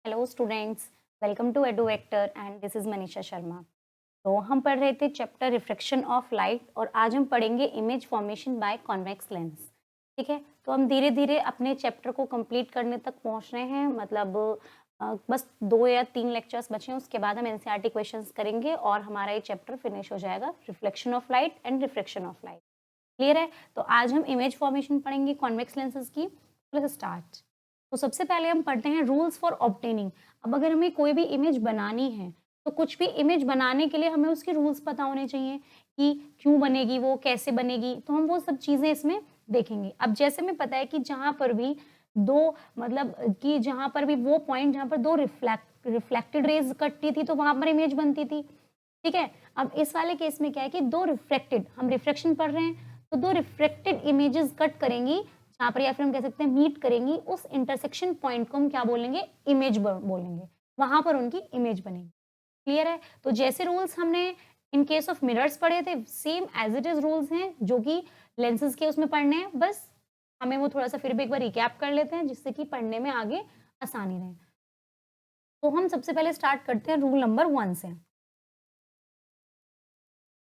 Hello students, welcome to Edu Vector and this is Manisha Sharma. तो हम पढ़ रहे थे चैप्टर रिफ्लेक्शन ऑफ लाइट और आज हम पढ़ेंगे image formation by convex lens. ठीक है, तो हम धीरे धीरे अपने चैप्टर को कंप्लीट करने तक पहुंच रहे हैं। मतलब बस 2 या 3 लेक्चर्स बचे हैं, उसके बाद हम एनसीईआरटी क्वेश्चंस करेंगे और हमारा ये चैप्टर फिनिश हो जाएगा, reflection of light and refraction of light. Clear है? तो आज हम इमेज फॉर्मेशन पढ़ेंगे कॉन्वेक्स लेंसेज की। Let's start. तो सबसे पहले हम पढ़ते हैं रूल्स फॉर ऑब्टेनिंग। अब अगर हमें कोई भी इमेज बनानी है तो कुछ भी इमेज बनाने के लिए हमें उसके रूल्स पता होने चाहिए कि क्यों बनेगी, वो कैसे बनेगी। तो हम वो सब चीजें इसमें देखेंगे। अब जैसे हमें पता है कि जहां पर भी दो मतलब कि जहां पर भी वो पॉइंट जहां पर दो रिफ्लेक्टेड रेज कटती थी तो वहां पर इमेज बनती थी। ठीक है, अब इस वाले केस में क्या है कि दो रिफ्लेक्टेड, हम रिफ्लेक्शन पढ़ रहे हैं तो दो रिफ्लेक्टेड इमेजेस कट करेंगी जहां पर, या फिर हम कह सकते हैं मीट करेंगी, उस इंटरसेक्शन पॉइंट को हम क्या बोलेंगे, इमेज बोलेंगे। वहां पर उनकी इमेज बनेगी। क्लियर है? तो जैसे रूल्स हमने इन केस ऑफ मिरर्स पढ़े थे, same as it is rules हैं जो कि लेंसेज के उसमें पढ़ने हैं। बस हमें वो थोड़ा सा फिर भी एक बार रिकैप कर लेते हैं जिससे कि पढ़ने में आगे आसानी रहे। तो हम सबसे पहले स्टार्ट करते हैं रूल नंबर 1 से।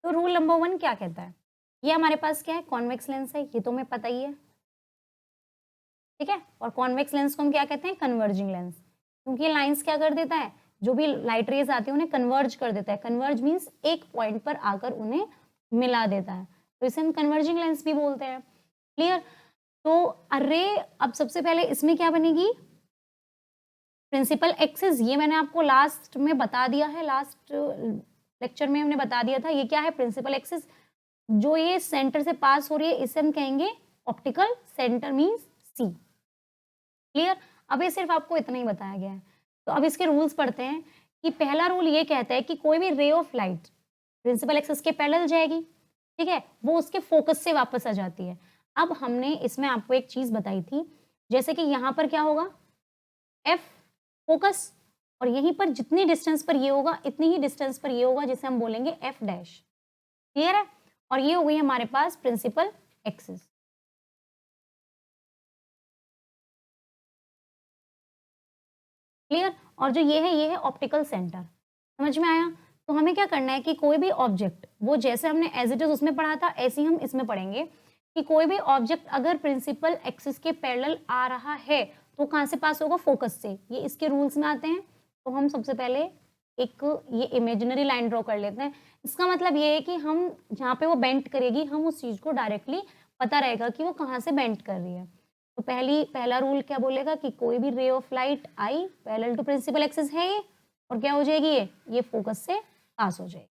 तो रूल नंबर 1 क्या कहता है? ये हमारे पास क्या है, कॉन्वेक्स लेंस है, ये तो हमें पता ही है। ठीक है, और कॉन्वेक्स लेंस को हम क्या कहते हैं, कन्वर्जिंग लेंस, क्योंकि ये लाइंस क्या कर देता है, जो भी लाइट रेज आती है उन्हें कन्वर्ज कर देता है। कन्वर्ज मींस एक पॉइंट पर आकर उन्हें मिला देता है, तो इसे हम कन्वर्जिंग लेंस भी बोलते हैं। क्लियर? तो अरे अब सबसे पहले इसमें क्या बनेगी, प्रिंसिपल एक्सिस। ये मैंने आपको लास्ट में बता दिया है, लास्ट लेक्चर में हमने बता दिया था। ये क्या है, प्रिंसिपल एक्सिस। जो ये सेंटर से पास हो रही है इसे हम कहेंगे optical center means C. Clear? अब ये सिर्फ आपको इतना ही बताया गया है। तो अब इसके रूल्स पढ़ते हैं कि पहला रूल ये कहता है कि कोई भी ray of light principal axis के पैरेलल जाएगी। ठीक है, वो उसके फोकस से वापस आ जाती है। अब हमने इसमें आपको एक चीज बताई थी, जैसे कि यहां पर क्या होगा, एफ फोकस, और यहीं पर जितनी डिस्टेंस पर ये होगा इतनी ही डिस्टेंस पर ये होगा, जिसे हम बोलेंगे एफ डैश। क्लियर है? और ये हो गई हमारे पास प्रिंसिपल एक्सिस। क्लियर? और जो ये है ऑप्टिकल सेंटर। समझ में आया? तो हमें क्या करना है कि कोई भी ऑब्जेक्ट, वो जैसे हमने एज इट इज उसमें पढ़ा था ऐसे ही हम इसमें पढ़ेंगे कि कोई भी ऑब्जेक्ट अगर प्रिंसिपल एक्सिस के पैरेलल आ रहा है तो कहां से पास होगा, फोकस से। ये इसके रूल्स में आते हैं। तो हम सबसे पहले एक ये इमेजिनरी लाइन ड्रॉ कर लेते हैं। इसका मतलब ये है कि हम जहाँ पे वो बेंट करेगी हम उस चीज को डायरेक्टली पता रहेगा कि वो कहाँ से बेंट कर रही है। तो पहला रूल क्या बोलेगा कि कोई भी रे ऑफ लाइट आई पैरेलल टू प्रिंसिपल एक्सिस है ये, और क्या हो जाएगी, ये फोकस से पास हो जाएगी।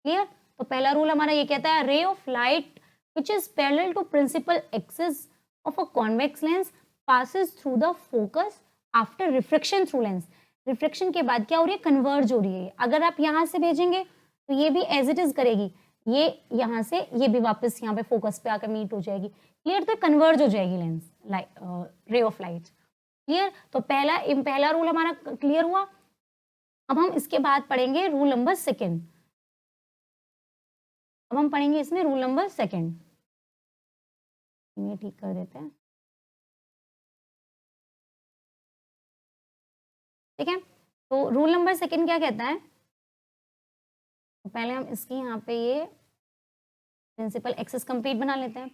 क्लियर? तो पहला रूल हमारा ये कहता है ray of light which is parallel to principal axis of a convex lens passes through the focus after reflection through lens. Reflection के बाद क्या हो रही है, कन्वर्ज हो रही है। अगर आप यहां से भेजेंगे तो ये भी एज इट इज करेगी, ये यहां से ये भी वापस यहाँ पे फोकस पे आकर मीट हो जाएगी। क्लियर? तो कन्वर्ज हो जाएगी लेंस, रे ऑफ लाइट। क्लियर? तो पहला रूल हमारा क्लियर हुआ। अब हम इसके बाद पढ़ेंगे रूल नंबर 2। अब हम पढ़ेंगे इसमें रूल नंबर 2। ये ठीक कर देते हैं। ठीक है, तो रूल नंबर 2 क्या कहता है, तो पहले हम इसकी यहाँ पे ये प्रिंसिपल एक्सिस कंप्लीट बना लेते हैं।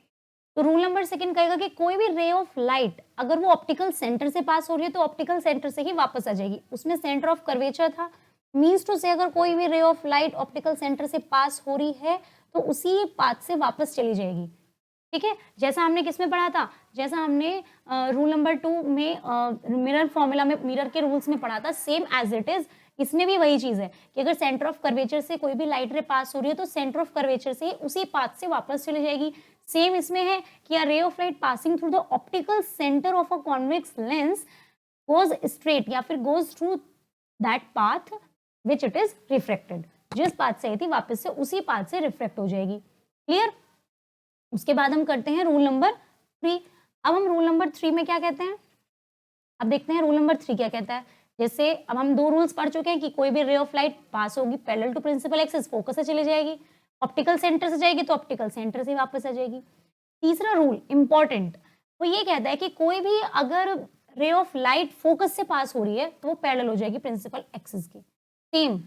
तो रूल नंबर 2 कहेगा कि कोई भी रे ऑफ लाइट अगर वो ऑप्टिकल सेंटर से पास हो रही है तो ऑप्टिकल सेंटर से ही वापस आ जाएगी। उसमें सेंटर ऑफ कर्वेचर था, मींस टू से अगर कोई भी ray of light optical center से पास हो रही है तो उसी पाथ से वापस चली जाएगी। ठीक है, जैसा हमने किसमें पढ़ा था, जैसा हमने रूल नंबर 2 में मिरर फॉर्मूला में, मिरर के रूल्स में पढ़ा था, सेम एज इट इज इसमें भी वही चीज है कि अगर सेंटर ऑफ कर्वेचर से कोई भी लाइट रे पास हो रही है तो सेंटर ऑफ कर्वेचर से उसी पाथ से वापस चली जाएगी। सेम इसमें है कि रे of light passing through the optical centre of a convex lens goes straight या फिर goes through that path which it is refracted. जिस पाथ से आई थी वापस से उसी पाथ से रिफ्रेक्ट हो जाएगी। क्लियर? उसके बाद हम करते हैं रूल नंबर 3। अब हम रूल नंबर 3 में क्या कहते हैं, अब देखते हैं रूल नंबर 3 क्या कहता है। जैसे अब हम 2 रूल्स पढ़ चुके हैं कि कोई भी रे ऑफ लाइट पास होगी parallel to principal axis, focus से चली जाएगी, ऑप्टिकल सेंटर से जाएगी तो ऑप्टिकल सेंटर से वापस आ जाएगी। तीसरा रूल इंपॉर्टेंट, वो ये कहता है कि कोई भी अगर रे ऑफ लाइट फोकस से पास हो रही है तो वो पैरेलल हो जाएगी प्रिंसिपल एक्सिस की। सेम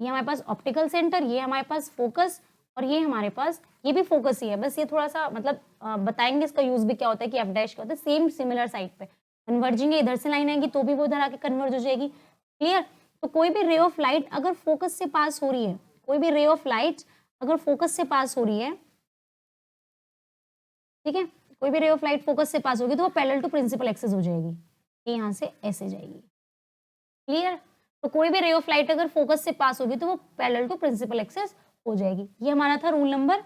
ये हमारे पास ऑप्टिकल सेंटर, ये हमारे पास फोकस, और ये हमारे पास ये भी फोकस ही है, बस ये थोड़ा सा मतलब बताएंगे इसका यूज भी क्या होता है कि एफ डैश क्या होता है। सेम सिमिलर साइड पे कन्वर्जिंग है, इधर से लाइन आएगी तो भी वो उधर आके कन्वर्ज हो जाएगी। क्लियर? तो कोई भी रे ऑफ लाइट अगर फोकस से पास हो रही है, कोई भी रे ऑफ लाइट अगर फोकस से पास हो रही है, ठीक है, कोई भी रे ऑफ लाइट फोकस से पास होगी तो वो पैरेलल टू प्रिंसिपल एक्सिस हो जाएगी, ये यहाँ से ऐसे जाएगी। क्लियर? तो कोई भी रे ऑफ लाइट अगर फोकस से पास होगी तो वो पैरेलल टू प्रिंसिपल एक्सिस हो जाएगी। ये हमारा था रूल नंबर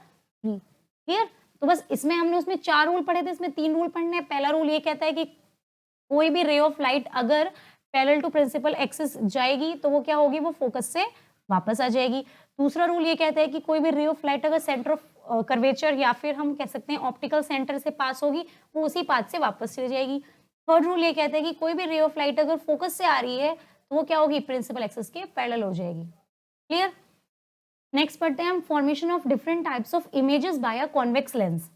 3। क्लियर? तो बस इसमें हमने उसमें 4 रूल पढ़े थे, इसमें 3 रूल पढ़ने हैं। पहला रूल ये कहता है कि कोई भी रे ऑफ लाइट अगर पैरेलल टू प्रिंसिपल एक्सिस जाएगी तो वो क्या होगी, वो फोकस से वापस आ जाएगी। दूसरा रूल ये कहता है कि कोई भी रे ऑफ लाइट अगर सेंटर ऑफ कर्वेचर या फिर हम कह सकते हैं ऑप्टिकल सेंटर से पास होगी वो उसी पाथ से वापस चली जाएगी। थर्ड रूल ये कहता है कि कोई भी रे ऑफ लाइट अगर फोकस से आ रही है तो वो क्या होगी, प्रिंसिपल एक्सिस के पैरेलल हो जाएगी। क्लियर? नेक्स्ट पढ़ते हैं हम formation of different types of images bye a convex lens.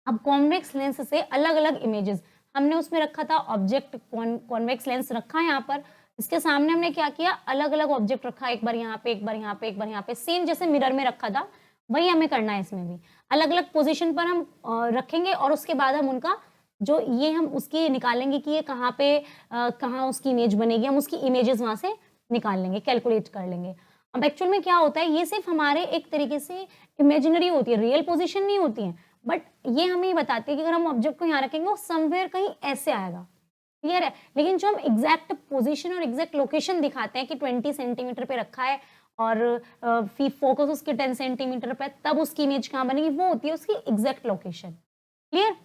अब कॉन्वेक्स लेंस से अलग अलग इमेजेस, हमने उसमें रखा था ऑब्जेक्ट, कॉन्वेक्स लेंस रखा है यहाँ पर, इसके सामने हमने क्या किया, अलग अलग ऑब्जेक्ट रखा, एक बार यहाँ पे, एक बार यहाँ पे, एक बार यहाँ पे, सेम जैसे मिरर में रखा था वही हमें करना है इसमें भी। अलग अलग पोजीशन पर हम रखेंगे और उसके बाद हम उनका जो ये हम उसकी निकालेंगे कि ये कहाँ पे कहाँ उसकी इमेज बनेगी, हम उसकी इमेजेस वहां से निकाल लेंगे, कैलकुलेट कर लेंगे। अब एक्चुअल में क्या होता है, ये सिर्फ हमारे एक तरीके से इमेजिनरी होती है, रियल पोजीशन नहीं होती है, बट ये हमें ये बताती है कि अगर हम ऑब्जेक्ट को यहाँ रखेंगे वो समवेयर कहीं ऐसे आएगा। क्लियर है? लेकिन जो हम एग्जैक्ट पोजीशन और एग्जैक्ट लोकेशन दिखाते हैं कि 20 सेंटीमीटर पे रखा है और फोकस उसके 10 सेंटीमीटर पे, तब उसकी इमेज कहाँ बनेगी, वो होती है उसकी एग्जैक्ट लोकेशन। क्लियर?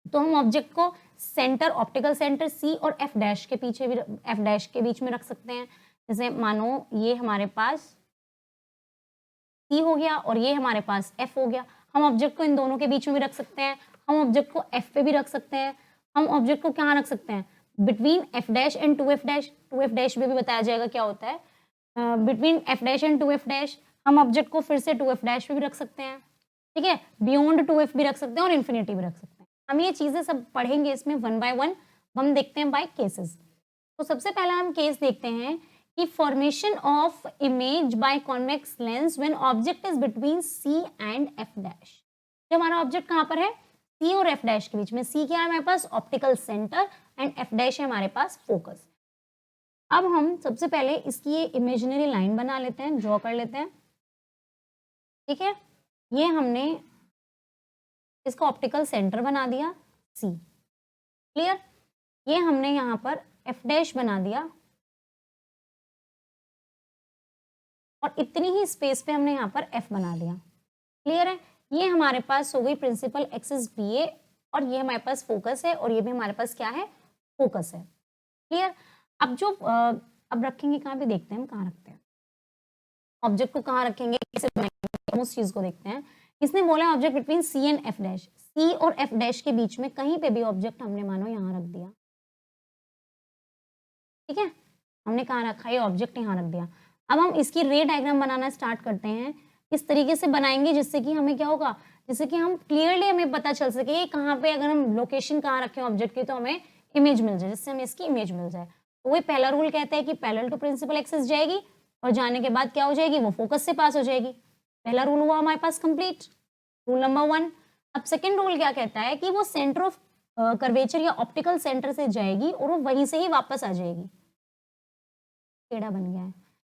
तो हम ऑब्जेक्ट को सेंटर, ऑप्टिकल सेंटर सी और एफ डैश के पीछे भी, एफ डैश के बीच में रख सकते हैं। जैसे मानो ये हमारे पास सी हो गया और ये हमारे पास एफ हो गया, हम ऑब्जेक्ट को इन दोनों के बीच में भी रख सकते हैं, हम ऑब्जेक्ट को एफ पे भी रख सकते हैं, हम ऑब्जेक्ट को कहाँ रख सकते हैं, between F dash and 2f dash, 2f dash में भी बताया जाएगा क्या होता है, between F dash and 2f dash. हम ऑब्जेक्ट को फिर से 2f डैश पे भी रख सकते हैं, ठीक है, बियॉन्ड 2f भी रख सकते हैं और इन्फिनिटी भी रख सकते हैं। हम ये चीजें सब पढ़ेंगे इसमें वन बाय वन, हम देखते हैं बाय केसेस। तो सबसे पहला हम केस देखते हैं कि formation of image by convex lens when object is between C and F dash. जब हमारा ऑब्जेक्ट कहाँ पर है, सी और एफ डैश के बीच में। सी क्या है हमारे पास, optical centre, and F dash है हमारे पास फोकस। अब हम सबसे पहले इसकी ये इमेजिनरी लाइन बना लेते हैं, ड्रॉ कर लेते हैं। ठीक है, ये हमने इसका ऑप्टिकल सेंटर बना दिया सी। क्लियर? ये हमने यहाँ पर एफ डैश बना दिया और इतनी ही स्पेस पे हमने यहाँ पर एफ बना दिया। क्लियर है? ये हमारे पास हो गई प्रिंसिपल एक्सिस बी ए और ये हमारे पास फोकस है और ये भी हमारे पास क्या है, फोकस है। क्लियर? अब जो अब रखेंगे कहाँ पे, देखते हैं हम कहाँ रखते हैं ऑब्जेक्ट को, कहाँ रखेंगे, कैसे बनाएंगे, उस चीज को देखते हैं। इसने बोला object between C and F dash, C और एफ डैश के बीच में कहीं पे भी ऑब्जेक्ट हमने मानो यहाँ रख दिया। ठीक है, हमने कहाँ रखा, ये ऑब्जेक्ट यहाँ रख दिया। अब हम इसकी रे डायग्राम बनाना स्टार्ट करते हैं। इस तरीके से बनाएंगे जिससे कि हमें क्या होगा, जिससे कि हम क्लियरली हमें पता चल सके कहाँ पे, अगर हम लोकेशन कहाँ रखें ऑब्जेक्ट की तो हमें इमेज मिल जाए, जिससे हमें इसकी इमेज मिल जाए। तो वही पहला रूल कहता है कि पैरेलल टू प्रिंसिपल एक्सिस जाएगी और जाने के बाद क्या हो जाएगी, वो फोकस से पास हो जाएगी। पहला रूल हुआ हमारे पास कंप्लीट, रूल नंबर 1। अब सेकेंड रूल क्या कहता है कि वो सेंटर ऑफ कर्वेचर या ऑप्टिकल सेंटर से जाएगी और वो वहीं से ही वापस आ जाएगी। टेढ़ा बन गया है,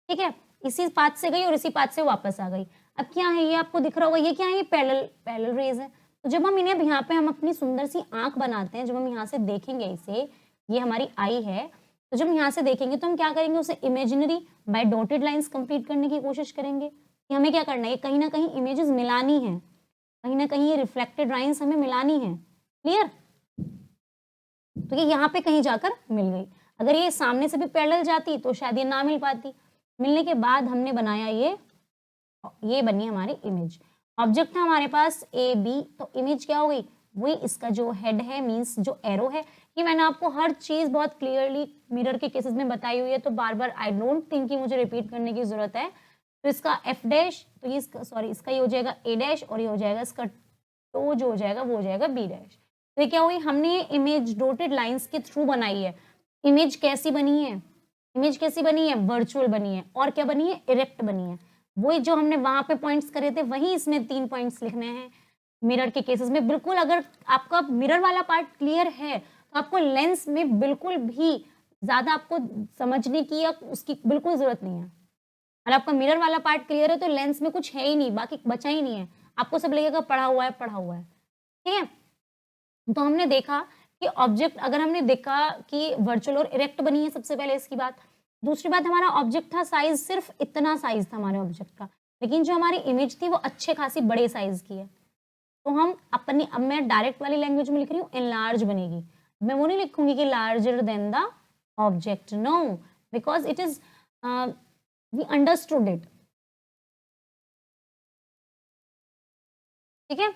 ठीक है, इसी पाथ से गई और इसी पाथ से वापस आ गई। अब क्या है, ये आपको दिख रहा होगा, ये क्या है, ये पैरेलल रेज है। तो जब हम इन्हें यहाँ पे हम अपनी सुंदर सी आंख बनाते हैं, जब हम यहाँ से देखेंगे इसे, ये हमारी आई है, तो जब हम यहाँ से देखेंगे तो हम क्या करेंगे, उसे imaginary by dotted lines complete करने की कोशिश करेंगे कि हमें क्या करना है, कहीं ना कहीं इमेजेस मिलानी है, कहीं ना कहीं ये रिफ्लेक्टेड लाइंस हमें मिलानी है। क्लियर? तो ये यहाँ पे कहीं जाकर मिल गई। अगर ये सामने से भी पैरेलल जाती तो शायद ये ना मिल पाती। मिलने के बाद हमने बनाया ये बनी हमारी इमेज। ऑब्जेक्ट था हमारे पास ए बी, तो इमेज क्या हो गई, वही इसका जो हेड है, मींस जो एरो है। ये मैंने आपको हर चीज बहुत क्लियरली मिरर के केसेस में बताई हुई है, तो बार बार आई डोंट थिंक कि मुझे रिपीट करने की जरूरत है। तो इसका एफ डैश, तो ये इसका, सॉरी, इसका ये हो जाएगा ए डैश और ये हो जाएगा इसका टो जो हो जाएगा वो हो जाएगा बी डैश। तो ये क्या हुई, हमने ये इमेज डॉटेड लाइंस के थ्रू बनाई है। इमेज कैसी बनी है, इमेज कैसी बनी है, वर्चुअल बनी है, और क्या बनी है, इरेक्ट बनी है। वही जो हमने वहां पे पॉइंट्स करे थे वही इसमें 3 पॉइंट्स लिखने हैं मिरर के केसेस में। बिल्कुल अगर आपका मिरर वाला पार्ट क्लियर है तो आपको लेंस में बिल्कुल भी ज्यादा आपको समझने की या उसकी बिल्कुल जरूरत नहीं है। अगर आपका मिरर वाला पार्ट क्लियर है तो लेंस में कुछ है ही नहीं, बाकी बचा ही नहीं है, आपको सब लगेगा पढ़ा हुआ है पढ़ा हुआ है। ठीक है, तो हमने देखा कि ऑब्जेक्ट, अगर हमने देखा कि वर्चुअल और इरेक्ट बनी है, सबसे पहले इसकी बात। दूसरी बात, हमारा ऑब्जेक्ट था साइज, सिर्फ इतना साइज था हमारे ऑब्जेक्ट का, लेकिन जो हमारी इमेज थी वो अच्छे खासी बड़े साइज की है। तो हम अपनी, अब मैं डायरेक्ट वाली लैंग्वेज में लिख रही हूँ, एनलार्ज बनेगी। मैं वो नहीं लिखूंगी कि larger than the object, no, because it is we understood it. ठीक है,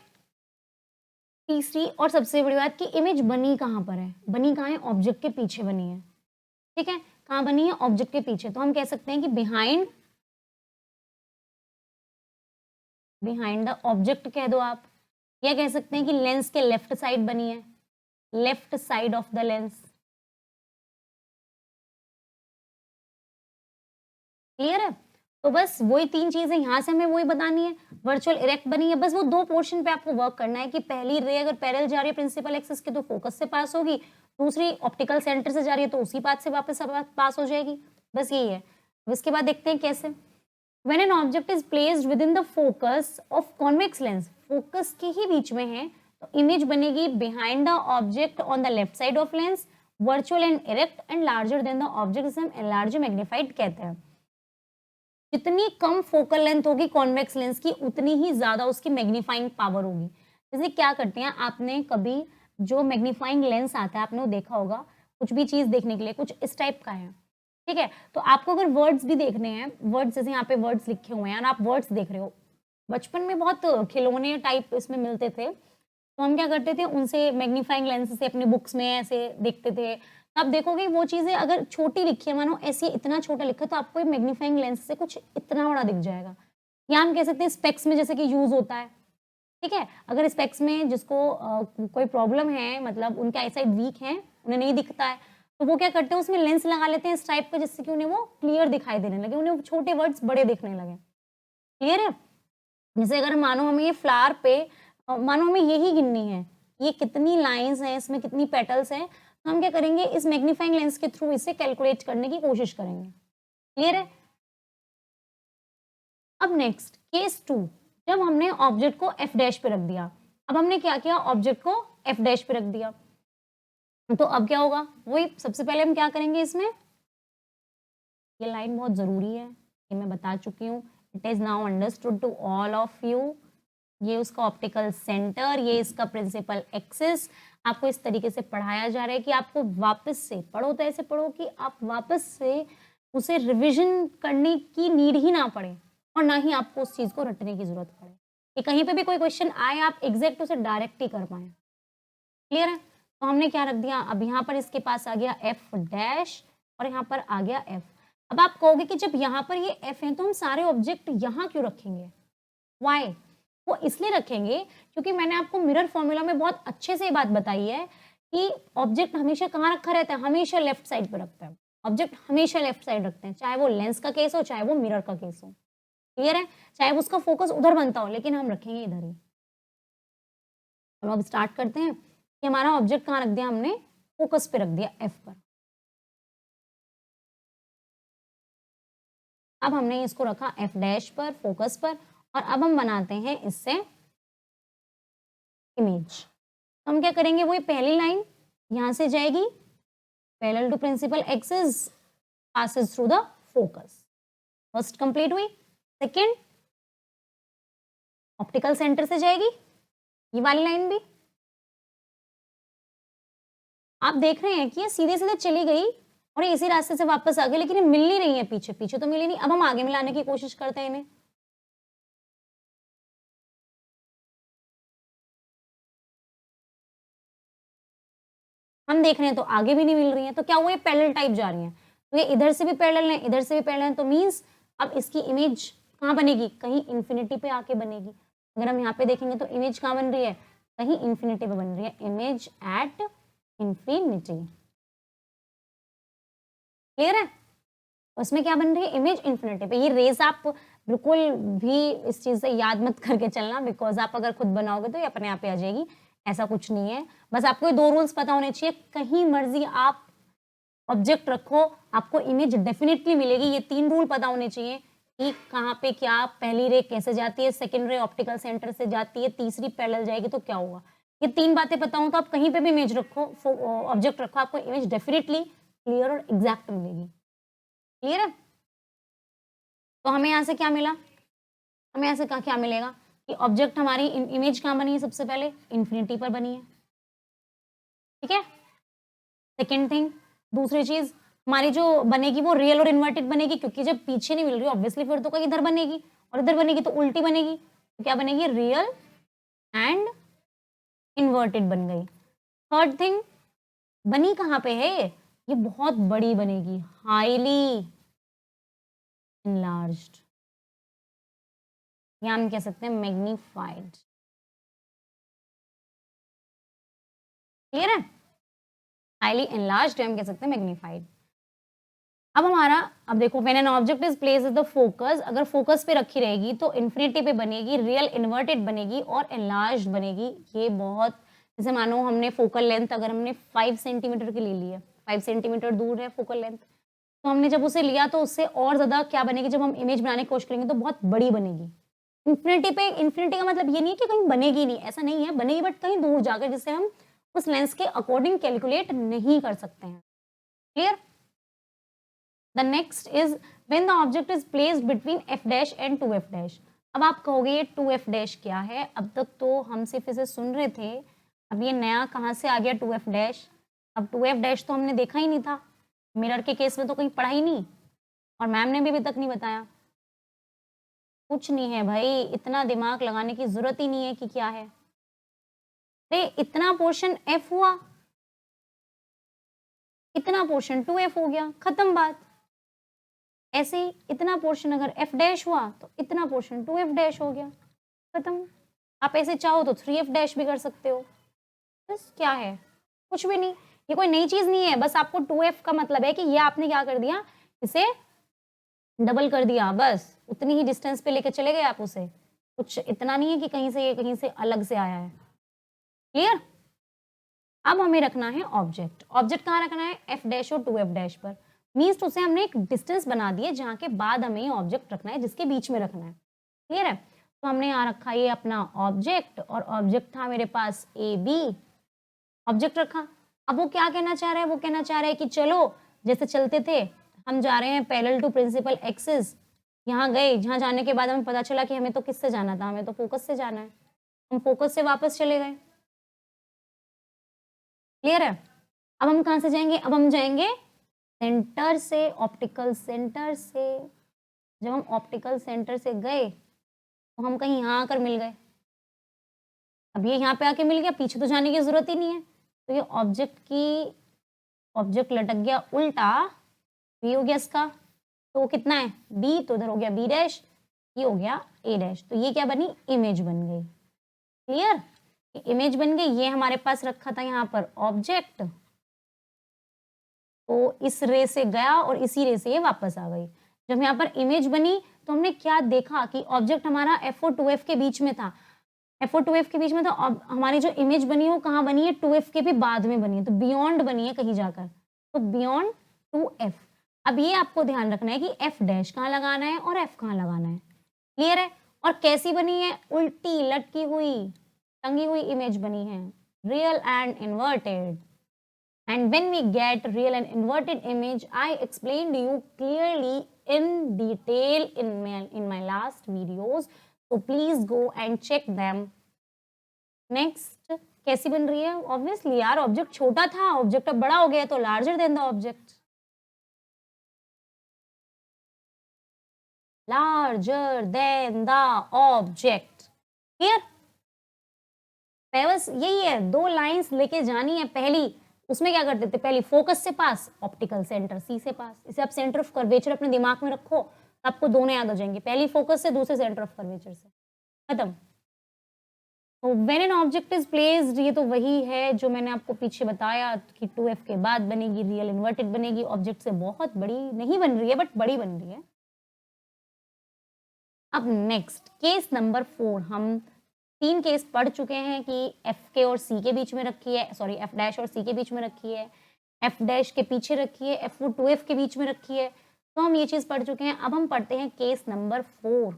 तीसरी और सबसे बड़ी बात कि इमेज बनी कहाँ पर है, बनी कहाँ है, ऑब्जेक्ट के पीछे बनी है। ठीक है, कहाँ बनी है, ऑब्जेक्ट के पीछे। तो हम कह सकते हैं कि बिहाइंड, बिहाइंड द ऑब्जेक्ट कह दो आप, या कह सकते हैं कि लेंस के लेफ्ट साइड बनी है, left side of the lens. Clear है, तो बस वही 3 चीजें यहाँ से हमें वही बतानी है। वर्चुअल इरेक्ट बनी है, बस वो 2 पोर्शन पे आपको वर्क करना है कि पहली रे अगर पैरेलल जा रही है प्रिंसिपल एक्सिस के तो फोकस से पास होगी, दूसरी ऑप्टिकल सेंटर से जा रही है तो उसी पाथ से वापस पास हो जाएगी। बस यही है। अब इसके बाद देखते हैं कैसे। When an object is placed within the focus of convex lens, focus के ही बीच में है, तो इमेज बनेगी behind the object on the left side of lens, virtual and erect and larger than the object, जिसे हम enlarge magnified कहते हैं। जितनी कम फोकल लेंथ होगी कॉन्वेक्स लेंस की, उतनी ही ज्यादा उसकी मैग्नीफाइंग पावर होगी। जैसे क्या करते हैं, आपने कभी जो मैग्नीफाइंग लेंस आता है आपने वो देखा होगा, कुछ भी चीज देखने के लिए कुछ इस टाइप का है। ठीक है, तो आपको अगर वर्ड्स भी देखने हैं, वर्ड्स जैसे यहाँ पे वर्ड्स लिखे हुए हैं और आप वर्ड्स देख रहे हो, बचपन में बहुत खिलौने टाइप इसमें मिलते थे, तो हम क्या करते थे, उनसे मैग्नीफाइंग लेंस से अपने बुक्स में ऐसे देखते थे। तो आप देखोगे वो चीजें अगर छोटी लिखी है, मानो ऐसे इतना छोटा लिखा है, तो आपको मैग्नीफाइंग लेंस से कुछ इतना बड़ा दिख जाएगा। या हम कह सकते हैं स्पेक्स में जैसे कि यूज होता है। ठीक है, अगर स्पेक्स में जिसको कोई प्रॉब्लम है, मतलब उनके आईसाइट वीक है, उन्हें नहीं दिखता है, तो वो क्या करते हैं, उसमें लेंस लगा लेते हैं इस टाइप का, जिससे कि उन्हें वो क्लियर दिखाई देने लगे, उन्हें छोटे वर्ड्स बड़े दिखने लगे। क्लियर है, जैसे अगर मानो हमें ये फ्लावर पे, मानो हमें यही गिननी है, ये कितनी लाइंस हैं, इसमें कितनी पेटल्स हैं, तो हम क्या करेंगे, इस मैग्नीफाइंग लेंस के थ्रू इसे कैलकुलेट करने की कोशिश करेंगे। क्लियर है। अब नेक्स्ट केस 2, जब हमने ऑब्जेक्ट को एफ डैश पे रख दिया। अब हमने क्या किया, ऑब्जेक्ट को एफ डैश पे रख दिया, तो अब क्या होगा, वही सबसे पहले हम क्या करेंगे, इसमें ये लाइन बहुत जरूरी है, ये मैं बता चुकी हूँ, it is now understood to all of you. ये उसका ऑप्टिकल सेंटर, ये इसका प्रिंसिपल एक्सिस, आपको इस तरीके से पढ़ाया जा रहा है कि आपको वापस से पढ़ो, तो ऐसे पढ़ो कि आप वापस से उसे रिवीजन करने की नीड ही ना पड़े, और ना ही आपको उस चीज को रटने की जरूरत पड़े, कि कहीं पे भी कोई क्वेश्चन आए आप एग्जैक्ट उसे डायरेक्ट ही कर पाए। क्लियर है, तो हमने क्या रख दिया, अब यहाँ पर इसके पास आ गया एफ डैश और यहाँ पर आ गया एफ। अब आप कहोगे कि जब यहाँ पर ये एफ है तो हम सारे ऑब्जेक्ट यहाँ क्यों रखेंगे, वाई? वो इसलिए रखेंगे क्योंकि मैंने आपको मिरर फॉर्मूला में बहुत अच्छे से ये बात बताई है कि ऑब्जेक्ट हमेशा कहाँ रखा रहता है, हमेशा लेफ्ट साइड पर रखता है। ऑब्जेक्ट हमेशा लेफ्ट साइड रखते हैं, चाहे वो लेंस का केस हो चाहे वो मिरर का केस हो। क्लियर है, चाहे वो उसका फोकस उधर बनता हो, लेकिन हम रखेंगे इधर ही। तो अब स्टार्ट करते हैं कि हमारा ऑब्जेक्ट कहाँ रख दिया, हमने फोकस पे रख दिया एफ पर। अब हमने इसको रखा एफ डैश पर, फोकस पर, और अब हम बनाते हैं इससे इमेज। तो हम क्या करेंगे, वही पहली लाइन यहां से जाएगी parallel to principal axis, passes through the focus, first complete हुई। सेकंड ऑप्टिकल सेंटर से जाएगी, ये वाली लाइन भी आप देख रहे हैं कि ये सीधे सीधे चली गई और ये इसी रास्ते से वापस आ गई, लेकिन ये मिल नहीं रही है, पीछे पीछे तो मिली नहीं। अब हम आगे मिलाने की कोशिश करते हैं इन्हें। हम देख रहे हैं तो आगे भी नहीं मिल रही है, तो क्या हुआ, ये पैरेलल टाइप जा रही है, तो ये इधर से भी पैरेलल है, इधर से भी पैरेलल है, तो मींस अब इसकी इमेज कहाँ बनेगी, कहीं इन्फिनिटी पे आके बनेगी। अगर हम यहाँ पे देखेंगे तो इमेज कहाँ बन रही है, कहीं इंफिनिटी पे बन रही है, इमेज एट इंफिनिटी। क्लियर है? उसमें क्या बन रही है, इमेज इंफिनिटी पे। ये रेस आप बिल्कुल भी इस चीज से याद मत करके चलना, बिकॉज आप अगर खुद बनाओगे तो ये अपने आप ही आ जाएगी, ऐसा कुछ नहीं है। बस आपको ये 2 रूल्स पता होने चाहिए, कहीं मर्जी आप ऑब्जेक्ट रखो आपको इमेज डेफिनेटली मिलेगी। ये 3 रूल पता होने चाहिए कि कहाँ पे क्या, पहली रे कैसे जाती है, सेकेंड रे ऑप्टिकल सेंटर से जाती है, तीसरी पैरेलल जाएगी तो क्या होगा। ये 3 बातें पता हो तो आप कहीं पे भी इमेज रखो, ऑब्जेक्ट रखो, आपको इमेज डेफिनेटली क्लियर और एग्जैक्ट मिलेगी। क्लियर है? तो हमें यहाँ से क्या मिला, हमें यहाँ से क्या मिलेगा कि ऑब्जेक्ट हमारी इमेज कहाँ बनी है, सबसे पहले इन्फिनिटी पर बनी है। ठीक है, सेकेंड थिंग, दूसरी चीज हमारी जो बनेगी वो रियल और इन्वर्टेड बनेगी, क्योंकि जब पीछे नहीं मिल रही ऑब्वियसली फिर तो कहीं इधर बनेगी, और इधर बनेगी तो उल्टी बनेगी, तो क्या बनेगी, रियल एंड इन्वर्टेड बन गई। थर्ड थिंग, बनी कहाँ पे है ये बहुत बड़ी बनेगी, हाईली इनलार्ज्ड, या हम कह सकते हैं मैग्नीफाइड। क्लियर है? हाईली एनलार्ज्ड हम कह सकते हैं मैग्नीफाइड। अब देखो, when an object is placed at the focus, अगर फोकस पे रखी रहेगी तो इन्फिनिटी पे बनेगी, रियल इन्वर्टेड बनेगी और एनलार्ज्ड बनेगी। ये बहुत, जैसे मानो हमने फोकल लेंथ अगर हमने 5 सेंटीमीटर की ले ली है, 5 सेंटीमीटर दूर है फोकल लेंथ, तो हमने जब उसे लिया तो उससे और ज्यादा क्या बनेगी, जब हम इमेज बनाने की कोशिश करेंगे तो बहुत बड़ी बनेगी। इन्फिनिटी पे, इन्फिनिटी का मतलब ये नहीं है कि कहीं बनेगी नहीं, ऐसा नहीं है, बनेगी बट कहीं दूर जाकर, जिससे हम उस लेंस के अकॉर्डिंग कैलकुलेट नहीं कर सकते हैं। Clear? The next is when the object is placed between f dash and 2f dash. अब आप कहोगे ये 2f डैश क्या है, अब तक तो हम सिर्फ इसे सुन रहे थे, अब ये नया कहाँ से आ गया 2f डैश। अब 2f डैश तो हमने देखा ही नहीं था, मिरर के केस में तो कहीं पढ़ा ही नहीं, और मैम ने भी अभी तक नहीं बताया। कुछ नहीं है भाई, इतना दिमाग लगाने की जरूरत ही नहीं है कि क्या है। अरे इतना पोर्शन f हुआ, इतना पोर्शन 2f हो गया, खत्म बात। ऐसे ही इतना पोर्शन अगर f डैश हुआ तो इतना पोर्शन 2f डैश हो गया, खत्म। आप ऐसे चाहो तो 3f डैश भी कर सकते हो, बस क्या है, कुछ भी नहीं, ये कोई नई चीज नहीं है। बस आपको 2f का मतलब है कि ये आपने क्या कर दिया, इसे डबल कर दिया, बस उतनी ही डिस्टेंस पे लेके चले गए आप उसे, कुछ इतना नहीं है कि कहीं से ये कहीं से अलग से आया है। क्लियर? अब हमें रखना है ऑब्जेक्ट, ऑब्जेक्ट कहाँ रखना है, f डैश और 2f डैश पर, मीन्स उसे हमने एक डिस्टेंस बना दी है जहाँ के बाद हमें ये ऑब्जेक्ट रखना है, जिसके बीच में रखना है। क्लियर है? तो हमने यहाँ रखा ये अपना ऑब्जेक्ट, और ऑब्जेक्ट था मेरे पास ए बी, ऑब्जेक्ट रखा। अब वो क्या कहना चाह रहा है, वो कहना चाह रहा है कि चलो जैसे चलते थे, हम जा रहे हैं पैरेलल टू प्रिंसिपल एक्सिस, यहाँ गए, जहाँ जाने के बाद हमें पता चला कि हमें तो किससे जाना था, हमें तो फोकस से जाना है, हम फोकस से वापस चले गए। क्लियर है? अब हम कहाँ से जाएंगे, अब हम जाएंगे सेंटर से, ऑप्टिकल सेंटर से। जब हम ऑप्टिकल सेंटर से गए तो हम कहीं यहाँ आकर मिल गए, अब ये यहाँ पे आके मिल गया, पीछे तो जाने की जरूरत ही नहीं है, तो ये ऑब्जेक्ट लटक गया उल्टा, बी हो गया इसका, तो कितना है बी, तो उधर हो गया बी डैश, ये हो गया ए डैश, तो ये क्या बनी, इमेज बन गई। क्लियर? इमेज बन गई, ये हमारे पास रखा था यहाँ पर ऑब्जेक्ट, तो इस रे से गया और इसी रे से ये वापस आ गई। जब यहाँ पर इमेज बनी तो हमने क्या देखा कि ऑब्जेक्ट हमारा f और 2f के बीच में था, f और 2f के बीच में था, अब हमारी जो इमेज बनी है वो कहाँ बनी है, 2f के भी बाद में बनी है, तो बियॉन्ड बनी है कहीं जाकर, तो बियॉन्ड 2f। अब ये आपको ध्यान रखना है कि f डैश कहाँ लगाना है और f कहाँ लगाना है। क्लियर है? और कैसी बनी है, उल्टी लटकी हुई टंगी हुई इमेज बनी है, real and inverted. And when we get real and inverted image, I explained you clearly in detail in my last videos. So please go and check them. Next, कैसी बन रही है? Obviously यार, ऑब्जेक्ट छोटा था, object अब बड़ा हो गया, तो larger than the object. Larger than the object. Clear? बस यही है, 2 लाइंस लेके जानी है। पहली उसमें क्या करते थे, पहली फोकस से पास, ऑप्टिकल सेंटर सी से पास। इसे आप सेंटर ऑफ कर्वेचर अपने दिमाग में रखो, आपको दोनों याद हो जाएंगे, पहली फोकस से, दूसरे सेंटर ऑफ कर्वेचर से, खत्म। तो when an object is placed, ये तो वही है जो मैंने आपको पीछे बताया कि 2f के बाद बनेगी, रियल इन्वर्टेड बनेगी, ऑब्जेक्ट से बहुत बड़ी नहीं बन रही है बट बड़ी बन रही है। अब नेक्स्ट केस नंबर 4, हम 3 केस पढ़ चुके हैं कि एफ के और सी के बीच में रखी है, सॉरी एफ डैश और सी के बीच में रखी है, एफ डैश के पीछे रखी है, एफ वो 2f के बीच में रखी है। तो हम ये चीज़ पढ़ चुके हैं। अब हम पढ़ते हैं केस नंबर 4।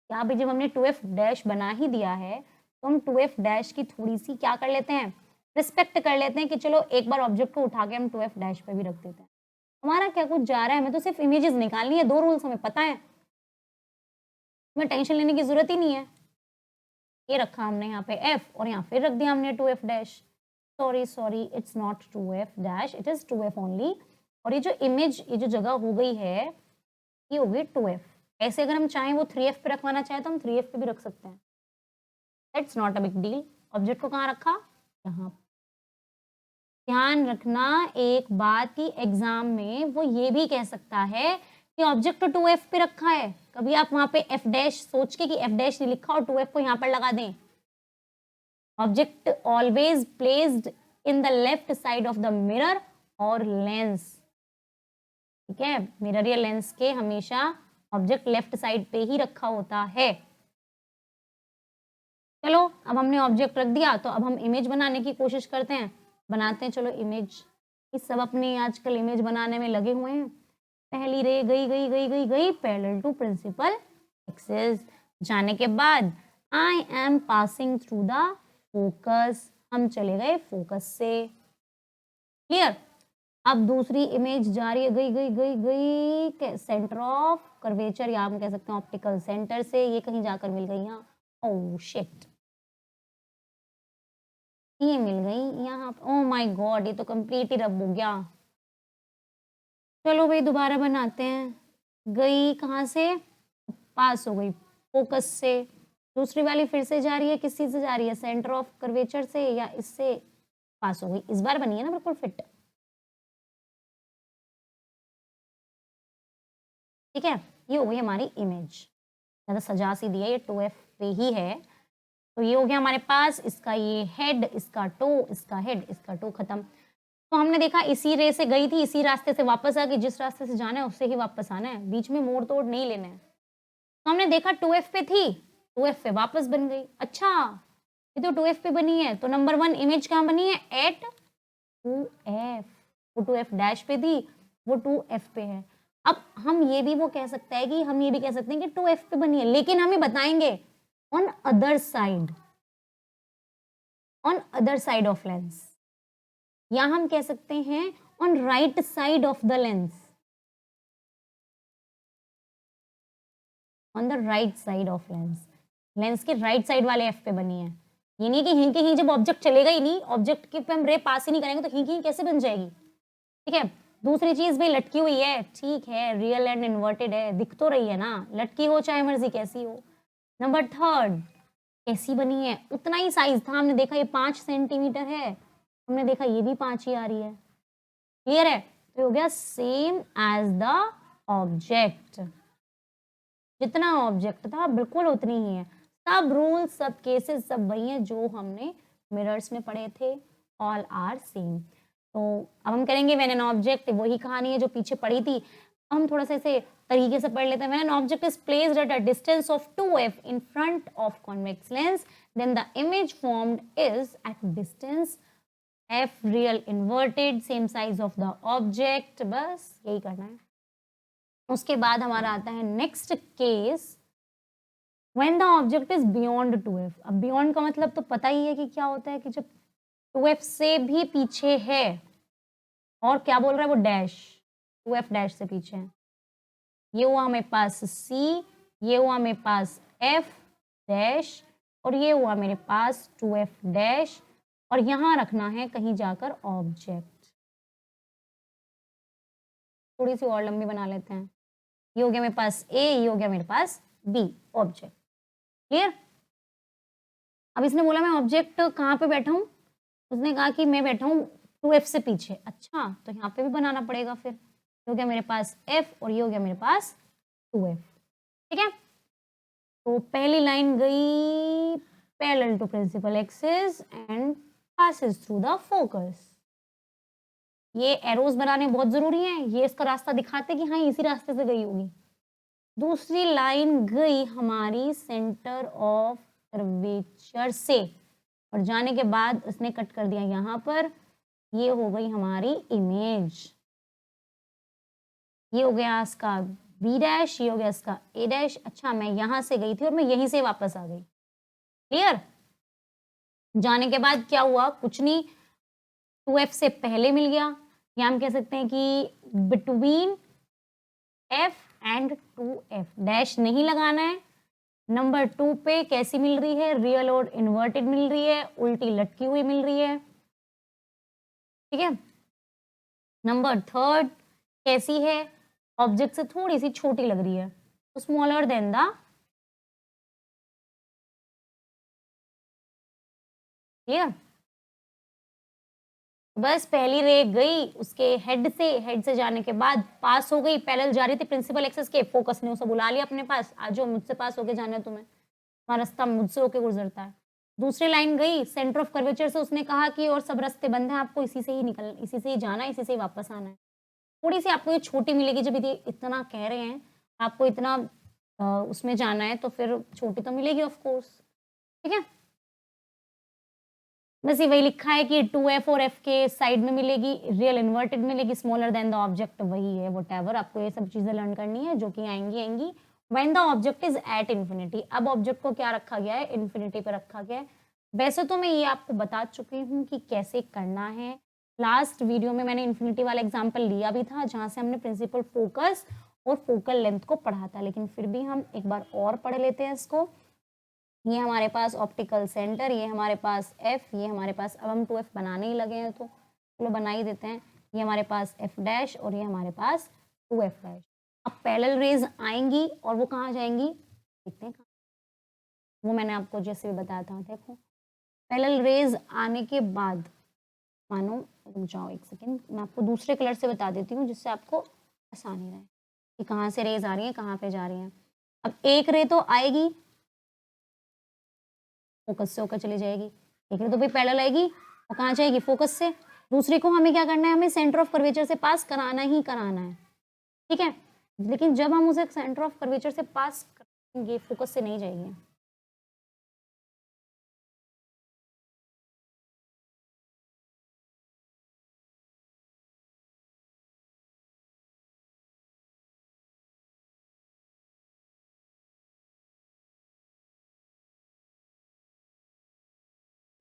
यहाँ पे जब हमने 2f डैश बना ही दिया है तो हम 2f डैश की थोड़ी सी क्या कर लेते हैं, रिस्पेक्ट कर लेते हैं कि चलो एक बार ऑब्जेक्ट को उठा के हम 2f डैश पे भी रख देते हैं। हमारा क्या कुछ जा रहा है, हमें तो सिर्फ इमेजेस निकालनी है, 2 रूल्स हमें पता है, हमें टेंशन लेने की जरूरत ही नहीं है। ये रखा हमने यहाँ पे f और यहाँ फिर रख दिया हमने 2f dash. Sorry it's not 2f dash, it is 2f only. और ये जो इमेज, ये जो जगह हो गई है, ये हो गई 2f। ऐसे अगर हम चाहें वो 3f पे रखवाना चाहे तो हम 3f पे भी रख सकते हैं, that's not a big deal. Object को कहाँ रखा, यहाँ। ध्यान रखना एक बात की एग्जाम में वो ये भी कह सकता है कि ऑब्जेक्ट तो 2f पे रखा है, कभी आप वहां पे f डैश सोच के कि f डैश नहीं लिखा और 2f को यहाँ पर लगा दें। Object always placed in the left side of the mirror और लेंस, ठीक है, मिरर या लेंस के हमेशा ऑब्जेक्ट लेफ्ट साइड पे ही रखा होता है। चलो अब हमने ऑब्जेक्ट रख दिया, तो अब हम इमेज बनाने की कोशिश करते हैं, बनाते हैं। चलो इमेज, इस सब अपने आजकल इमेज बनाने में लगे हुए हैं। पहली रे गई पैरेलल टू प्रिंसिपल एक्सिस जाने के बाद I am passing through the focus, हम चले गए फोकस से। क्लियर। अब दूसरी इमेज जा रही है, गई सेंटर ऑफ कर्वेचर, या हम कह सकते हैं ऑप्टिकल सेंटर से, ये कहीं जाकर मिल गई यहाँ। ओह शिट, ये मिल गई यहाँ। ओह माय गॉड, ये तो कंप्लीट ही रब हो गया। चलो भाई दोबारा बनाते हैं। गई कहाँ से, पास हो गई फोकस से। दूसरी वाली फिर से जा रही है, किस चीज से जा रही है, सेंटर ऑफ कर्वेचर से, या इससे पास हो गई। इस बार बनी है ना बिल्कुल फिट, ठीक है। ये हो गई हमारी इमेज, ज़्यादा सजा सी दी है, ये 2f पे ही है। तो ये हो गया हमारे पास, इसका ये हेड, इसका टो, इसका हेड, इसका टो, खत्म। तो हमने देखा इसी रे से गई थी, इसी रास्ते से वापस आ गई, जिस रास्ते से जाना है उससे ही वापस आना है, बीच में मोड़ तोड़ नहीं लेना है। तो हमने देखा 2f पे थी, 2f पे वापस बन गई। अच्छा ये तो 2f पे बनी है, तो नंबर 1 इमेज कहाँ बनी है, एट 2f। वो 2f डैश पे थी, वो 2f पे है। अब हम ये भी वो कह सकते हैं कि हम ये भी कह सकते हैं कि 2f पे बनी है, लेकिन हमें बताएंगे on other side, on other side of lens, या हम कह सकते हैं on right side of the lens, on the right side of lens, lens के राइट साइड वाले एफ पे बनी है। ये नहीं कि ही के ही जब ऑब्जेक्ट चलेगा ही नहीं, ऑब्जेक्ट के पे हम रे पास ही नहीं करेंगे तो ही की कैसे बन जाएगी, ठीक है। दूसरी चीज भी लटकी हुई है, ठीक है, रियल एंड इन्वर्टेड है, दिख तो रही है ना, लटकी हो चाहे मर्जी कैसी हो। नंबर 3 कैसी बनी है, उतना ही साइज था, हमने देखा ये 5 सेंटीमीटर है, हमने देखा ये भी 5 ही आ रही है। क्लियर है, तो हो गया सेम एज द ऑब्जेक्ट, जितना ऑब्जेक्ट था बिल्कुल उतनी ही है। सब रूल्स, सब केसेस, सब वही हैं जो हमने मिरर्स में पढ़े थे, ऑल आर सेम। तो अब हम करेंगे व्हेन एन ऑब्जेक्ट, वही कहानी है जो पीछे पढ़ी थी, हम थोड़ा सा ऐसे तरीके से पढ़ लेते हैं। When an object is placed at a distance of 2f in front of convex lens, then the image formed is at distance f real inverted, same size of the object, बस यही करना है। उसके बाद हमारा आता है next case, when the object is beyond 2f। अब बियॉन्ड का मतलब तो पता ही है कि क्या होता है, कि जब 2f से भी पीछे है, और क्या बोल रहा है वो, डैश, 2f डैश से पीछे है। ये हुआ हमें पास c, ये हुआ मेरे पास f डैश, और ये हुआ मेरे पास 2f डैश, और यहाँ रखना है कहीं जाकर ऑब्जेक्ट। थोड़ी सी और लंबी बना लेते हैं। ये हो गया मेरे पास A, ये हो गया मेरे पास B, ऑब्जेक्ट। क्लियर। अब इसने बोला मैं ऑब्जेक्ट कहाँ पे बैठा हूँ, उसने कहा कि मैं बैठा हूँ 2f से पीछे। अच्छा तो यहाँ पे भी बनाना पड़ेगा फिर। ये हो गया मेरे पास f और ये हो गया मेरे पास 2f, ठीक है। तो पहली लाइन गई parallel to principal axis and passes through the focus। ये एरोज बनाने बहुत जरूरी हैं, ये इसका रास्ता दिखाते कि हाँ इसी रास्ते से गई होगी। दूसरी लाइन गई हमारी सेंटर ऑफ कर्वेचर से और जाने के बाद उसने कट कर दिया यहाँ पर। ये हो गई हमारी इमेज, ये हो गया इसका बी डैश, ये हो गया इसका ए डैश। अच्छा मैं यहाँ से गई थी और मैं यहीं से वापस आ गई। क्लियर? जाने के बाद क्या हुआ? कुछ नहीं, 2f से पहले मिल गया, या हम कह सकते हैं कि between f and 2f। Dash नहीं लगाना है। नंबर 2 पे कैसी मिल रही है? रियल और इन्वर्टेड मिल रही है, उल्टी लटकी हुई मिल रही है। ठीक है। नंबर 3 कैसी है? ऑब्जेक्ट से थोड़ी सी छोटी लग रही है, स्मॉलर देन द। क्लियर? बस पहली रे गई उसके हेड से जाने के बाद पास हो गई, पैरेलल जा रही थी प्रिंसिपल एक्सिस के। फोकस ने उसे बुला लिया अपने पास, आ जाओ मुझसे पास होके जाना है तुम्हें, तुम्हारा रास्ता मुझसे होके गुजरता है। दूसरी लाइन गई सेंटर ऑफ कर्वेचर से, उसने कहा कि और सब रास्ते बंद हैं, आपको इसी से ही जाना है, इसी से ही वापस आना है। थोड़ी सी आपको ये छोटी मिलेगी, जब ये इतना कह रहे हैं आपको इतना उसमें जाना है तो फिर छोटी तो मिलेगी ऑफ कोर्स। ठीक है। बस ये वही लिखा है कि 2f और f के साइड में मिलेगी, रियल इन्वर्टेड मिलेगी, स्मॉलर देन द ऑब्जेक्ट, वही है व्हाटएवर। आपको ये सब चीजें लर्न करनी है जो कि आएंगी when the object is at infinity. अब ऑब्जेक्ट को क्या रखा गया है? इन्फिनिटी पे रखा गया है। वैसे तो मैं ये आपको बता चुकी हूँ कि कैसे करना है। लास्ट वीडियो में मैंने इन्फिनिटी वाला एग्जाम्पल लिया भी था, जहाँ से हमने प्रिंसिपल फोकस और फोकल लेंथ को पढ़ा था, लेकिन फिर भी हम एक बार और पढ़ लेते हैं इसको। ये हमारे पास ऑप्टिकल सेंटर, ये हमारे पास f, ये हमारे पास, अब हम 2f बनाने ही लगे हैं तो चलो बना ही देते हैं। ये हमारे पास f डैश और ये हमारे पास 2f डैश। अब पैरेलल रेज आएंगी और वो कहाँ जाएंगी देखते हैं। वो मैंने आपको जैसे भी बताया था, देखो पैरेलल रेज आने के बाद, मानो रुक जाओ एक सेकेंड, मैं आपको दूसरे कलर से बता देती हूँ जिससे आपको आसानी रहे कि कहाँ से रेज आ रही है, कहाँ पे जा रही है। अब एक रे तो आएगी फोकस से होकर चली जाएगी, एक रे तो भाई पैरेलल आएगी और कहाँ जाएगी? फोकस से। दूसरी को हमें क्या करना है? हमें सेंटर ऑफ कर्वेचर से पास कराना ही कराना है। ठीक है। लेकिन जब हम उसे सेंटर ऑफ कर्वेचर से पास करेंगे, फोकस से नहीं जाएगी।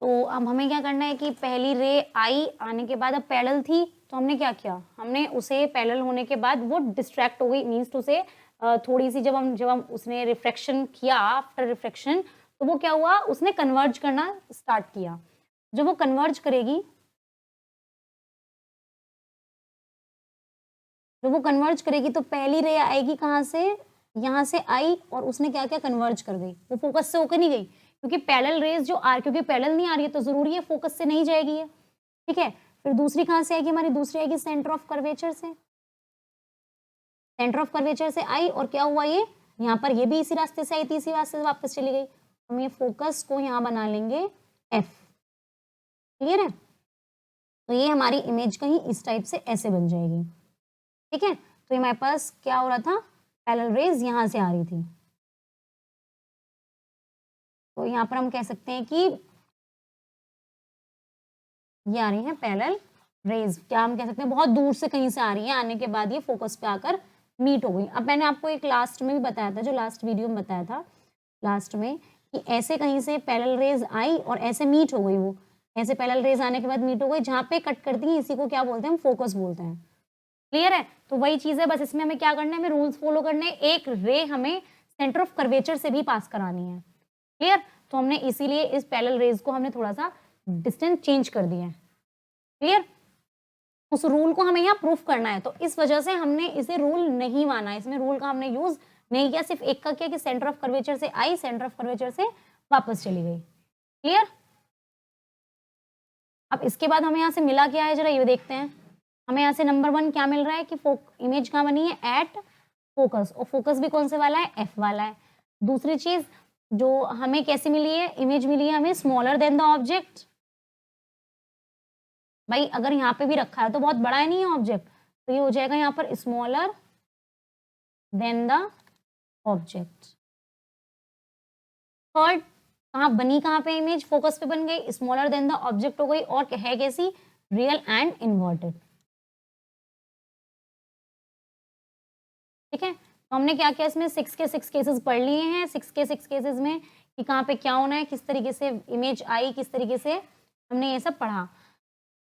तो अब हमें क्या करना है कि पहली रे आई, आने के बाद अब पैरेलल थी तो हमने क्या किया? हमने उसे पैरेलल होने के बाद वो डिस्ट्रैक्ट हो गई, मीन्स टू से थोड़ी सी जब हम उसने रिफ्रैक्शन किया, आफ्टर रिफ्रैक्शन तो वो क्या हुआ? उसने कन्वर्ज करना स्टार्ट किया। जब वो कन्वर्ज करेगी, जब वो कन्वर्ज करेगी तो पहली रे आएगी कहाँ से? यहाँ से आई और उसने क्या किया? कन्वर्ज कर गई। वो फोकस से होकर नहीं गई, क्योंकि पैरेलल रेज जो क्योंकि पैरेलल नहीं आ रही है तो जरूरी है फोकस से नहीं जाएगी ये। ठीक है। फिर दूसरी कहाँ से आएगी हमारी? दूसरी आएगी सेंटर ऑफ कर्वेचर से। सेंटर ऑफ कर्वेचर से आई और क्या हुआ? ये यहाँ पर ये भी इसी रास्ते से आई थी, इसी रास्ते से वापस चली गई। हम ये फोकस को यहाँ बना लेंगे एफ। क्लियर है? तो ये हमारी इमेज कहीं इस टाइप से ऐसे बन जाएगी। ठीक है। तो ये हमारे पास क्या हो रहा था? पैरेलल रेज यहाँ से आ रही थी, तो यहाँ पर हम कह सकते हैं कि ये आ रही है पैरेलल रेज। क्या हम कह सकते हैं? बहुत दूर से कहीं से आ रही है, आने के बाद ये फोकस पे आकर मीट हो गई। अब मैंने आपको एक लास्ट में भी बताया था, जो लास्ट वीडियो में बताया था लास्ट में, कि ऐसे कहीं से पैरेलल रेज आई और ऐसे मीट हो गई। वो ऐसे पैरेलल रेज आने के बाद मीट हो गई, जहाँ पे कट करती है इसी को क्या बोलते हैं? हम फोकस बोलते हैं। क्लियर है? तो वही चीज है, बस इसमें हमें क्या करना है? हमें रूल्स फॉलो करने। एक रे हमें सेंटर ऑफ कर्वेचर से भी पास करानी है। क्लियर? तो हमने इसीलिए इस पैरेलल रेज को हमने थोड़ा सा डिस्टेंस चेंज कर दिया है। क्लियर? उस रूल को हमें यहाँ प्रूफ करना है, तो इस वजह से हमने इसे रूल नहीं माना, इसमें रूल का हमने यूज नहीं किया, सिर्फ एक का किया कि सेंटर ऑफ कर्वेचर से आई, सेंटर ऑफ कर्वेचर से वापस चली गई। क्लियर? अब इसके बाद हमें यहाँ से मिला क्या है, जरा ये देखते हैं। हमें यहाँ से नंबर 1 क्या मिल रहा है कि इमेज कहाँ बनी है? एट फोकस, और फोकस भी कौन से वाला है? एफ वाला है। दूसरी चीज जो हमें कैसे मिली है, इमेज मिली है हमें स्मॉलर देन द ऑब्जेक्ट। भाई अगर यहाँ पे भी रखा है तो बहुत बड़ा है नहीं है ऑब्जेक्ट, तो ये हो जाएगा यहाँ पर smaller than the object. Third, कहाँ बनी, कहाँ पे इमेज, फोकस पे बन गई, स्मॉलर देन द ऑब्जेक्ट हो गई, और है कैसी, रियल एंड इन्वर्टेड। ठीक है, तो हमने क्या किया इसमें 6 के 6 केसेस पढ़ लिए हैं। 6 के 6 केसेस में कि कहाँ पे क्या होना है, किस तरीके से इमेज आई, किस तरीके से हमने ये सब पढ़ा।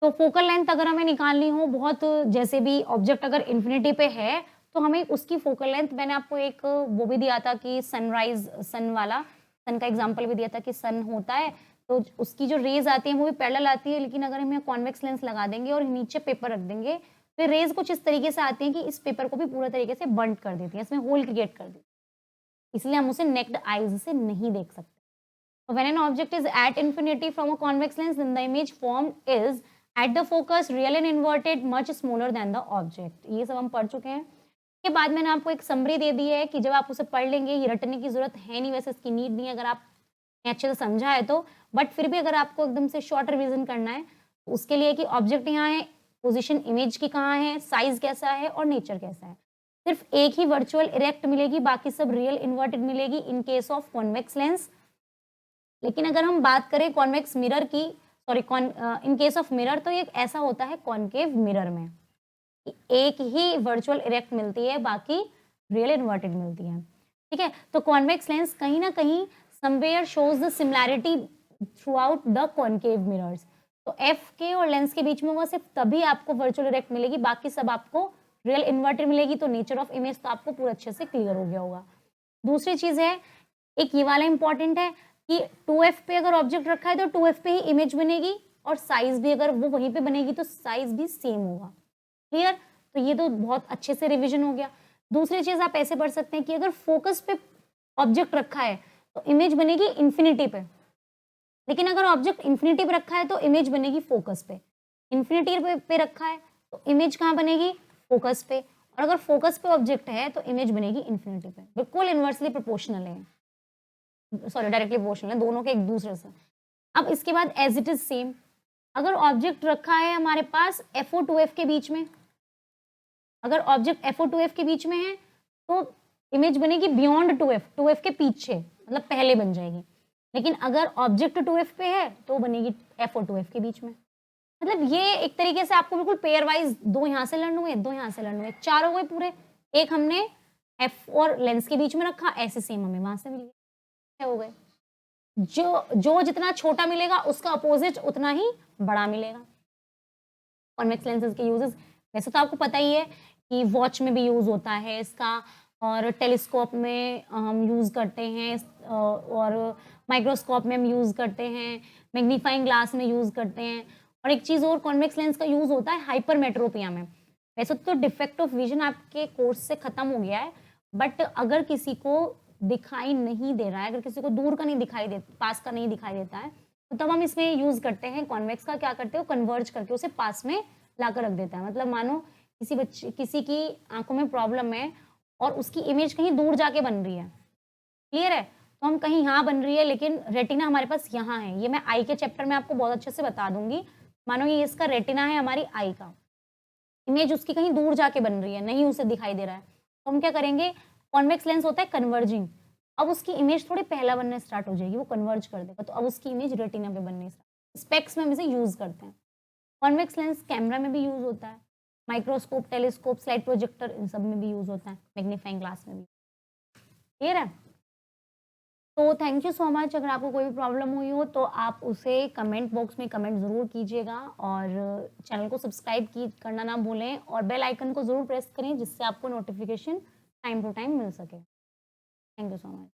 तो फोकल लेंथ अगर हमें निकालनी हो बहुत, जैसे भी ऑब्जेक्ट अगर इन्फिनिटी पे है तो हमें उसकी फोकल लेंथ, मैंने आपको एक वो भी दिया था कि सनराइज, सन वाला, सन का एग्जांपल भी दिया था कि सन होता है तो उसकी जो रेज आती है वो भी पैरेलल आती है, लेकिन अगर हम कॉन्वेक्स लेंस लगा देंगे और नीचे पेपर रख देंगे तो रेज कुछ इस तरीके से आती हैं कि इस पेपर को भी पूरा तरीके से बंट कर देती है, इसमें होल क्रिएट कर देती है, इसलिए हम उसे नेक्ड आईज से नहीं देख सकते। So when an object is at infinity from a convex lens, then the image formed is at the focus real and inverted much smaller than the object। ये सब हम पढ़ चुके हैं। के बाद मैंने आपको एक समरी दे दी है कि जब आप उसे पढ़ लेंगे, ये रटने की जरूरत है नहीं, वैसे इसकी नीड नहीं है अगर आप अच्छे से समझा है तो, बट फिर भी अगर आपको एकदम से शॉर्ट रिवीजन करना है तो उसके लिए कि ऑब्जेक्ट यहाँ है, पोजीशन इमेज की कहाँ है, साइज कैसा है और नेचर कैसा है। सिर्फ एक ही वर्चुअल इरेक्ट मिलेगी, बाकी सब रियल इन्वर्टेड मिलेगी in case of convex lens. लेकिन अगर हम बात करें कॉन्वेक्स मिरर की, sorry in case of mirror, तो ये ऐसा होता है कॉन्केव मिरर में, एक ही वर्चुअल इरेक्ट मिलती है, बाकी रियल इन्वर्टेड मिलती है। ठीक है, तो कॉन्वेक्स लेंस कहीं ना कहीं somewhere shows the similarity through out the concave mirrors. तो एफ के और लेंस के बीच में वो सिर्फ तभी आपको वर्चुअल इरेक्ट मिलेगी, बाकी सब आपको रियल इन्वर्टेड मिलेगी। तो नेचर ऑफ इमेज तो आपको पूरा अच्छे से क्लियर हो गया होगा। दूसरी चीज है, एक ये वाला इंपॉर्टेंट है कि 2f पे अगर ऑब्जेक्ट रखा है तो 2f पे ही इमेज बनेगी, और साइज भी अगर वो वहीं पे बनेगी तो साइज भी सेम होगा। क्लियर, तो ये तो बहुत अच्छे से रिवीजन हो गया। दूसरी चीज आप ऐसे पढ़ सकते हैं कि अगर फोकस पे ऑब्जेक्ट रखा है तो इमेज बनेगी इन्फिनिटी पे, लेकिन अगर ऑब्जेक्ट इन्फिनिटी पे रखा है तो इमेज बनेगी फोकस पे। इन्फिनिटी पे रखा है तो इमेज कहाँ बनेगी, फोकस पे, और अगर फोकस पे ऑब्जेक्ट है तो इमेज बनेगी इन्फिनिटी पे। बिल्कुल इनवर्सली प्रोपोर्शनल है, सॉरी डायरेक्टली प्रोपोर्शनल है दोनों के एक दूसरे से। अब इसके बाद एज इट इज सेम, अगर ऑब्जेक्ट रखा है हमारे पास FO 2F के बीच में, अगर ऑब्जेक्ट FO 2F के बीच में है तो इमेज बनेगी बियॉन्ड 2F, 2F के पीछे, मतलब पहले बन जाएगी। लेकिन अगर ऑब्जेक्ट 2F पे है तो बनेगी FO 2F के बीच में। मतलब ये एक तरीके से आपको बिल्कुल पेयर वाइज, दो यहाँ से लर्न हुए, दो यहाँ से लर्न हुए, चार हो गए पूरे। एक हमने F और लेंस के बीच में रखा, ऐसे सेम हमें वहां से मिल गया, हो गए। जो जितना छोटा मिलेगा उसका अपोजिट उतना ही बड़ा मिलेगा। कॉन्वेक्स लेंसेज के यूजेस वैसे तो आपको पता ही है कि वॉच में भी यूज होता है इसका, और टेलीस्कोप में हम यूज करते हैं, और माइक्रोस्कोप में हम यूज करते हैं, मैग्नीफाइंग ग्लास में यूज करते हैं। और एक चीज और कॉन्वेक्स लेंस का यूज होता है हाइपरमेट्रोपिया में। वैसे तो डिफेक्ट ऑफ विजन आपके कोर्स से खत्म हो गया है, बट अगर किसी को दिखाई नहीं दे रहा है, अगर किसी को दूर का नहीं दिखाई दे, पास का नहीं दिखाई देता है, तो तब हम इसमें यूज करते हैं कॉन्वेक्स का। क्या करते हो, कन्वर्ज करके उसे पास में लाकर रख देता है। मतलब मानो किसी बच्चे, किसी की आंखों में प्रॉब्लम है और उसकी इमेज कहीं दूर जाके बन रही है, क्लियर है, तो हम कहीं यहाँ बन रही है लेकिन रेटिना हमारे पास यहाँ है। ये मैं आई के चैप्टर में आपको बहुत अच्छे से बता दूंगी। मानो ये इसका रेटिना है हमारी आई का, इमेज उसकी कहीं दूर जाके बन रही है, नहीं उसे दिखाई दे रहा है, तो हम क्या करेंगे, कॉन्वेक्स लेंस होता है कन्वर्जिंग, अब उसकी इमेज थोड़ी पहला बनने स्टार्ट हो जाएगी, वो कन्वर्ज कर देगा, तो अब उसकी इमेज रेटिना पे बनने स्टार्ट। स्पेक्स में हम इसे यूज करते हैं। कॉन्वेक्स लेंस कैमरा में भी यूज होता है, माइक्रोस्कोप, टेलीस्कोप, स्लाइड प्रोजेक्टर, इन सब में भी यूज होता है, मैग्नीफाइंग ग्लास में भी। क्लियर है, तो थैंक यू सो मच। अगर आपको कोई भी प्रॉब्लम हुई हो तो आप उसे कमेंट बॉक्स में कमेंट ज़रूर कीजिएगा, और चैनल को सब्सक्राइब करना ना भूलें, और बेल आइकन को ज़रूर प्रेस करें जिससे आपको नोटिफिकेशन टाइम टू टाइम मिल सके। Thank you so much.